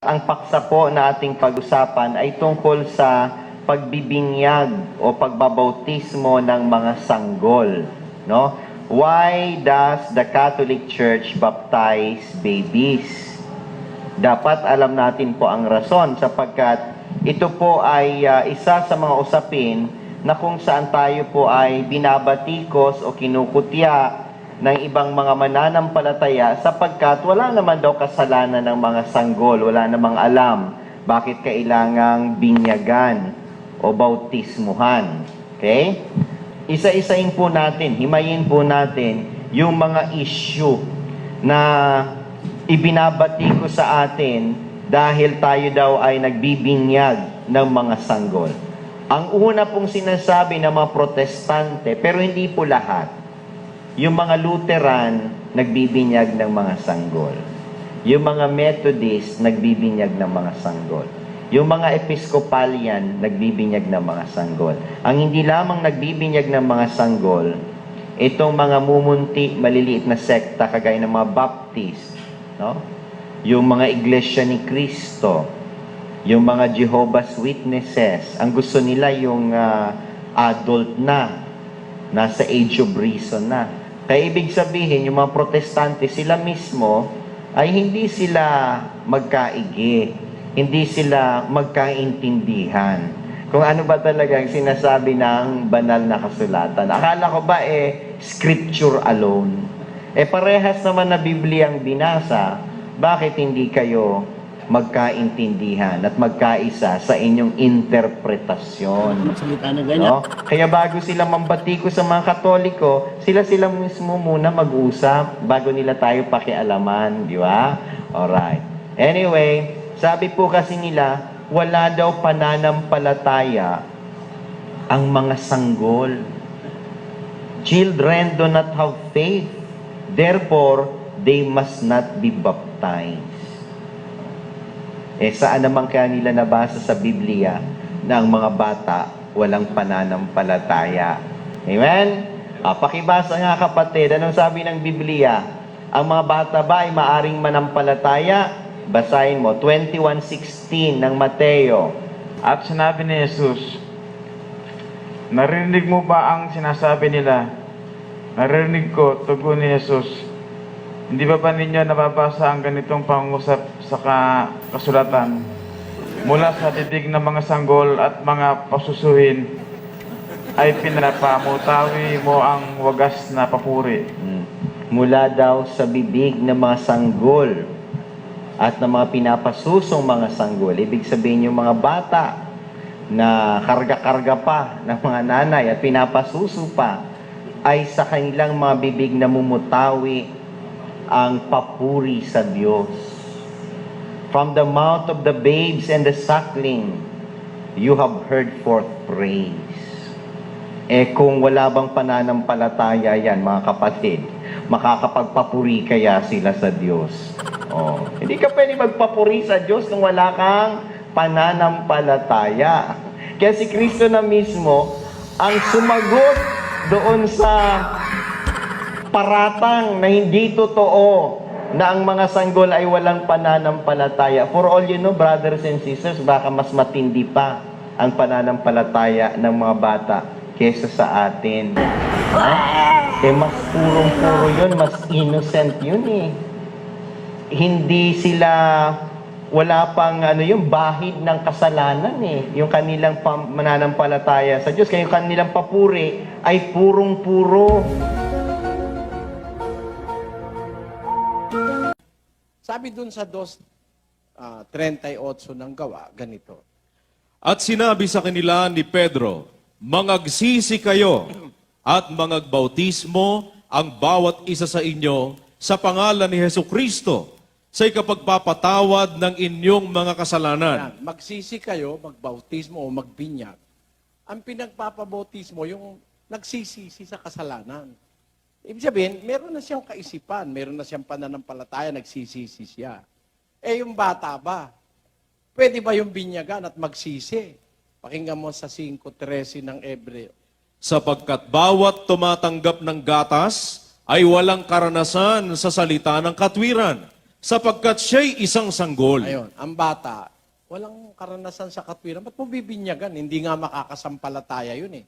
Ang paksa po na ating pag-usapan ay tungkol sa pagbibinyag o pagbabautismo ng mga sanggol, no? Why does the Catholic Church baptize babies? Dapat alam natin po ang rason sapagkat ito po ay isa sa mga usapin na kung saan tayo po ay binabatikos o kinukutya ng ibang mga mananampalataya sapagkat wala naman daw kasalanan ng mga sanggol, wala namang alam bakit kailangang binyagan o bautismuhan. Okay? Isa-isain po natin, himayin po natin yung mga issue na ibinabati ko sa atin dahil tayo daw ay nagbibinyag ng mga sanggol. Ang una pong sinasabi ng mga protestante, pero hindi po lahat, yung mga Lutheran, nagbibinyag ng mga sanggol. Yung mga Methodist, nagbibinyag ng mga sanggol. Yung mga Episcopalian, nagbibinyag ng mga sanggol. Ang hindi lamang nagbibinyag ng mga sanggol, itong mga mumunti, maliliit na sekta, kagaya ng mga Baptist, no? Yung mga Iglesia ni Cristo, yung mga Jehovah's Witnesses, ang gusto nila yung adult na, nasa age of reason na. Kaya ibig sabihin, yung mga protestante, sila mismo ay hindi sila magkaigi, hindi sila magkaintindihan. Kung ano ba talaga ang sinasabi ng banal na kasulatan. Akala ko ba scripture alone? Parehas naman na Biblia ang binasa, bakit hindi kayo magkaintindihan at magkaisa sa inyong interpretasyon? No? Kaya bago sila mambatiko sa mga Katoliko, sila mismo muna mag-usap bago nila tayo pakialaman, di ba? Alright. Anyway, sabi po kasi nila, wala daw pananampalataya ang mga sanggol. Children do not have faith. Therefore, they must not be baptized. Saan naman kaya nila nabasa sa Biblia na ang mga bata walang pananampalataya? Amen? Pakibasa nga kapatid, anong sabi ng Biblia? Ang mga bata ba ay maaring manampalataya? Basahin mo, 21:16 ng Mateo. At sinabi ni Jesus, narinig mo ba ang sinasabi nila? Narinig ko, tugon ni Jesus. Hindi ba ninyo nababasa ang ganitong pangusap sa kasulatan? Mula sa titig ng mga sanggol at mga pasusuhin ay pinapamutawi mo ang wagas na papuri. Mula daw sa bibig ng mga sanggol at ng mga pinapasusong mga sanggol. Ibig sabihin yung mga bata na karga-karga pa ng mga nanay at pinapasuso pa ay sa kanilang mga bibig na mumutawi ang papuri sa Diyos. From the mouth of the babes and the suckling, you have heard forth praise. Kung wala bang pananampalataya yan, mga kapatid, makakapagpapuri kaya sila sa Diyos? Hindi ka pwede magpapuri sa Diyos kung wala kang pananampalataya. Kaya si Kristo na mismo ang sumagot doon sa paratang na hindi totoo na ang mga sanggol ay walang pananampalataya. For all you know, brothers and sisters, baka mas matindi pa ang pananampalataya ng mga bata kesa sa atin. Mas purong-puro yun, mas innocent yun Hindi sila, wala pang yung bahid ng kasalanan yung kanilang mananampalataya sa Diyos. Kaya yung kanilang papuri ay purong-puro. Sabi dun sa 2:38 ng Gawa, ganito. At sinabi sa kanila ni Pedro, mangagsisi kayo at mangagbautismo ang bawat isa sa inyo sa pangalan ni Hesukristo sa ikapagpapatawad ng inyong mga kasalanan. Yan, magsisi kayo, magbautismo o magbinyag. Ang pinagpapabautismo, yung nagsisisi sa kasalanan. Ibig sabihin, meron na siyang kaisipan, meron na siyang pananampalataya, nagsisisi siya. Yung bata ba? Pwede ba yung binyagan at magsisi? Pakinggan mo sa 5:13 ng Hebreo. Sapagkat bawat tumatanggap ng gatas ay walang karanasan sa salita ng katwiran, sapagkat siya'y isang sanggol. Ayun, ang bata, walang karanasan sa katwiran. Ba't mo bibinyagan? Hindi nga makakasampalataya yun eh.